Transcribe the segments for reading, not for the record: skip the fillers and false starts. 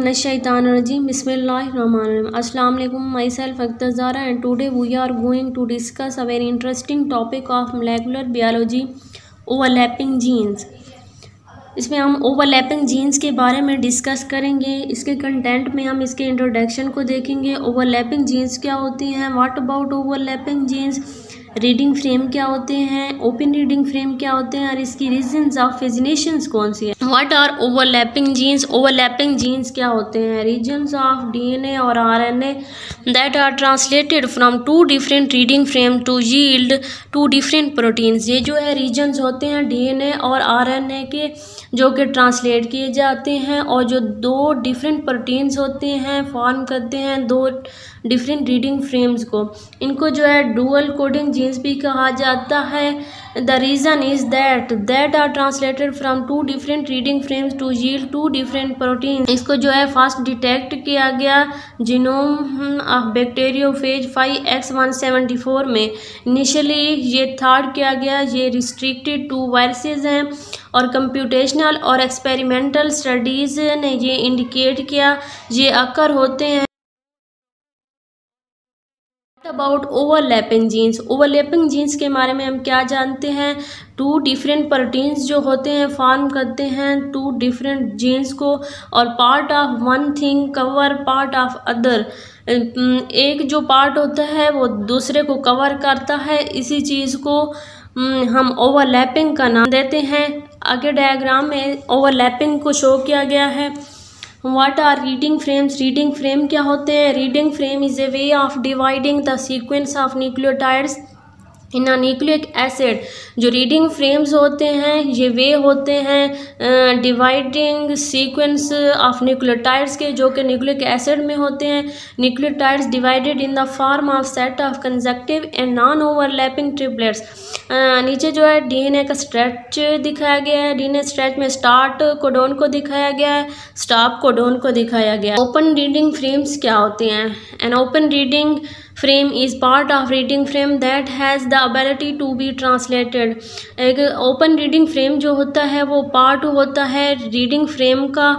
मिनश्शैतानिर्रजीम बिस्मिल्लाहिर्रहमानिर्रहीम। अस्सलाम वालेकुम, myself Akhtar Zara and today we are going to discuss a very interesting topic of molecular biology, overlapping genes. इसमें हम overlapping genes के बारे में डिस्कस करेंगे। इसके कंटेंट में हम इसके इंट्रोडक्शन को देखेंगे। ओवरलैपिंग जीन्स क्या होती हैं, what about overlapping genes, reading frame क्या होते हैं, ओपन रीडिंग फ्रेम क्या होते हैं और इसकी रीजंस ऑफ फिजिनेशंस कौन सी है। What are overlapping genes, overlapping genes क्या होते हैं, रीजन्स ऑफ डीएनए और RNA that are translated from two different reading frame to yield two different proteins. ये जो है रीजन्स होते हैं डीएनए और आरएनए के, जो कि ट्रांसलेट किए जाते हैं और जो दो डिफरेंट प्रोटीन्स होते हैं फॉर्म करते हैं दो डिफरेंट रीडिंग फ्रेम्स को। इनको जो है डुअल कोडिंग जीन्स भी कहा जाता है। The reason is that are translated from two different reading frames to yield two different protein. इसको जो है फर्स्ट डिटेक्ट किया गया जीनोम ऑफ बैक्टीरियोफेज 5X174 में। इनिशियली ये थॉट किया गया ये रिस्ट्रिक्टेड टू वायरसेस हैं और कंप्यूटेशनल और एक्सपेरिमेंटल स्टडीज़ ने ये इंडिकेट किया ये अकर होते हैं। About overlapping genes, overlapping genes के बारे में हम क्या जानते हैं, टू डिफरेंट प्रोटीन्स जो होते हैं फॉर्म करते हैं टू डिफरेंट जीन्स को और part of one thing cover part of other. एक जो पार्ट होता है वो दूसरे को कवर करता है, इसी चीज़ को हम ओवरलैपिंग का नाम देते हैं। आगे डायग्राम में ओवरलैपिंग को शो किया गया है। What are reading frames, reading frame क्या होते हैं, reading frame is a way of dividing the sequence of nucleotides in a nucleic acid. जो रीडिंग फ्रेम्स होते हैं ये वे होते हैं डिवाइडिंग सीक्वेंस ऑफ न्यूक्लियोटाइड्स के, जो कि न्यूक्लिक एसिड में होते हैं। Nucleotides divided in the form of set of conjunctive and non overlapping triplets. नीचे जो है डीएनए का स्ट्रेच दिखाया गया है। डीएनए स्ट्रेच में स्टार्ट कोडोन को दिखाया गया है, स्टॉप कोडोन को दिखाया गया है। ओपन रीडिंग फ्रेम्स क्या होते हैं, an open reading frame is part of reading frame that has the ability to be translated. एक ओपन रीडिंग फ्रेम जो होता है वो पार्ट होता है रीडिंग फ्रेम का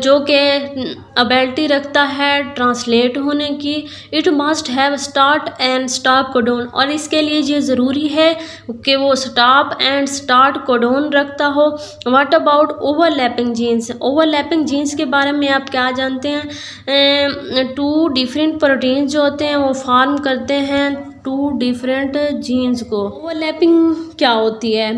जो कि एबिलिटी रखता है ट्रांसलेट होने की। It must have start and stop codon, और इसके लिए ये ज़रूरी है कि वो स्टॉप एंड स्टार्ट कोडोन रखता हो। What about overlapping genes, overlapping genes के बारे में आप क्या जानते हैं, टू डिफरेंट प्रोटीन्स जो होते हैं वो फॉर्म करते हैं टू डिफरेंट जीन्स को। ओवरलैपिंग क्या होती है,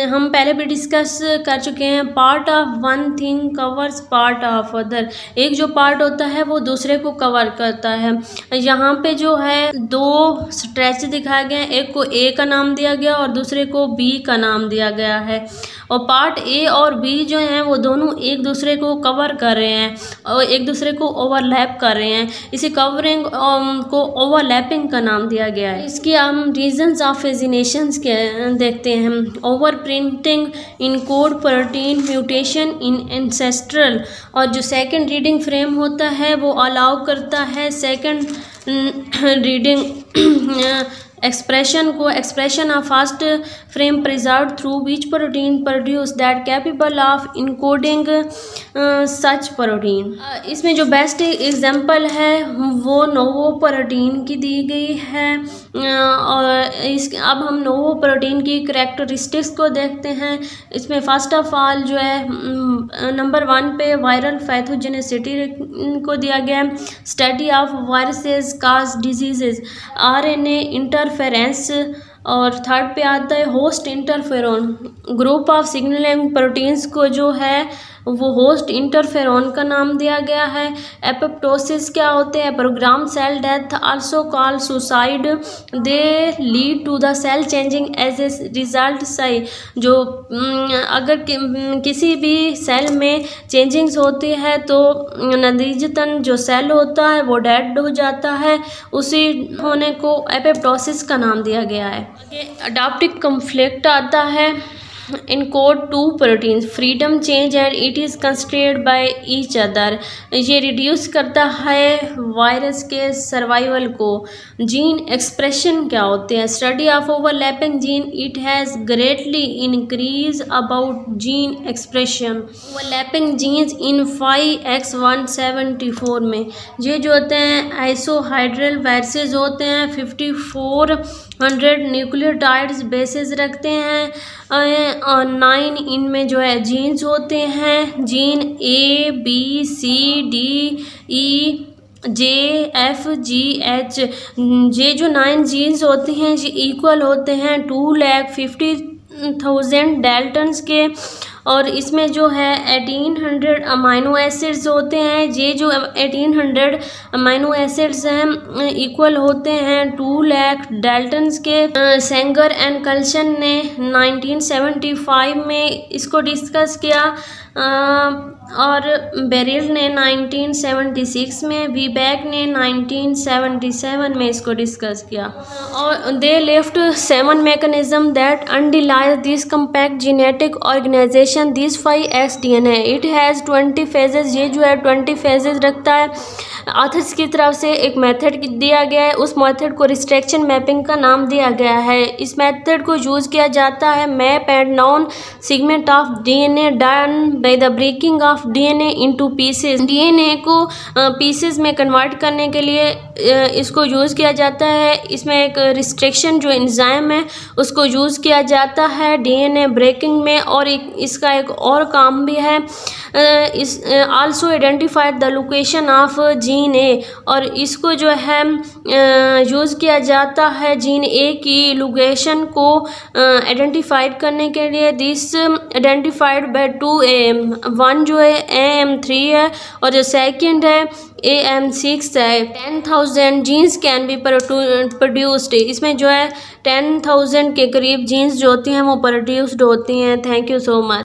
हम पहले भी डिस्कस कर चुके हैं। Part of one thing covers part of other. एक जो पार्ट होता है वो दूसरे को कवर करता है। यहाँ पे जो है दो स्ट्रेच दिखाए गए हैं, एक को ए का नाम दिया गया और दूसरे को बी का नाम दिया गया है। और पार्ट ए और बी जो हैं वो दोनों एक दूसरे को कवर कर रहे हैं और एक दूसरे को ओवरलैप कर रहे हैं। इसी कवरिंग को ओवरलैपिंग का नाम दिया गया है। इसकी हम रीजंस ऑफ फिजिनेशंस के देखते हैं। Over printing in code protein mutation in ancestral, और जो सेकंड रीडिंग फ्रेम होता है वो अलाउ करता है सेकंड रीडिंग एक्सप्रेशन को। Expression of first frame preserve through which protein produce that capable of encoding such protein. इसमें जो बेस्ट एग्जांपल है वो नोवो प्रोटीन की दी गई है। और अब हम नोवो प्रोटीन की करैक्टरिस्टिक्स को देखते हैं। इसमें फर्स्ट ऑफ ऑल जो है नंबर 1 पे वायरल पैथोजेनिसिटी को दिया गया है। Study of viruses cause diseases, RNA interference, और थर्ड पे आता है host interferon. Group of signalling proteins को जो है वो होस्ट इंटरफेरोन का नाम दिया गया है। एपोप्टोसिस क्या होते हैं, program cell death also call suicide, they lead to the cell changing as a result साई। जो अगर किसी भी सेल में चेंजिंग्स होती है तो नतीजतन जो सेल होता है वो डेड हो जाता है, उसी होने को एपोप्टोसिस का नाम दिया गया है। अडॉप्टिव कॉन्फ्लिक्ट आता है। Encode 2 proteins freedom change and it is constrained by each other. ये रिड्यूस करता है वायरस के सर्वाइवल को। जीन एक्सप्रेशन क्या होते हैं? Study of overlapping gene it has greatly increase about gene expression overlapping genes in 5X174 में। ये जो होते हैं आइसोहाइड्रल वायरसेस होते हैं, 5400 न्यूक्लियोटाइड्स बेसेस रखते हैं और 9 इनमें जो है जीन्स होते हैं। जीन ABCDE JFGH, ये जो 9 जीन्स होते हैं ये इक्वल होते हैं 2,50,000 डेल्टन्स के। और इसमें जो है 1800 अमाइनो एसिड्स होते हैं। ये जो 1800 अमाइनो एसिड्स हैं इक्वल होते हैं 2 लाख डेल्टन्स के। सेंगर एंड कल्सन ने 1975 में इसको डिस्कस किया और बेरिल ने 1976 में, वीबैक ने 1977 में इसको डिस्कस किया। और they left 7 mechanism that underlies this compact genetic organisation this 5S DNA। It has 20 phases. ये जो है 20 फेजेस रखता है। ऑथर्स की तरफ से एक मेथड दिया गया है, उस मेथड को रिस्ट्रक्शन मैपिंग का नाम दिया गया है। इस मेथड को यूज़ किया जाता है map and non segment of DNA done by the breaking of DNA into pieces. DNA को पीसेस में कन्वर्ट करने के लिए इसको यूज़ किया जाता है। इसमें एक रिस्ट्रिक्शन जो एंजाइम है उसको यूज़ किया जाता है DNA ब्रेकिंग में। और इसका एक और काम भी है, इस also identified the location of gene A. और इसको जो है यूज़ किया जाता है जीन ए की लोकेशन को आइडेंटिफाइड करने के लिए। This identified by 2 AM। 1 जो है AM3 है और जो सेकंड है AM6 है। 10,000 जीन्स कैन बी प्रोड्यूस्ड। इसमें जो है 10,000 के करीब जीन्स जो होती हैं वो प्रोड्यूस्ड होती हैं। Thank you so much.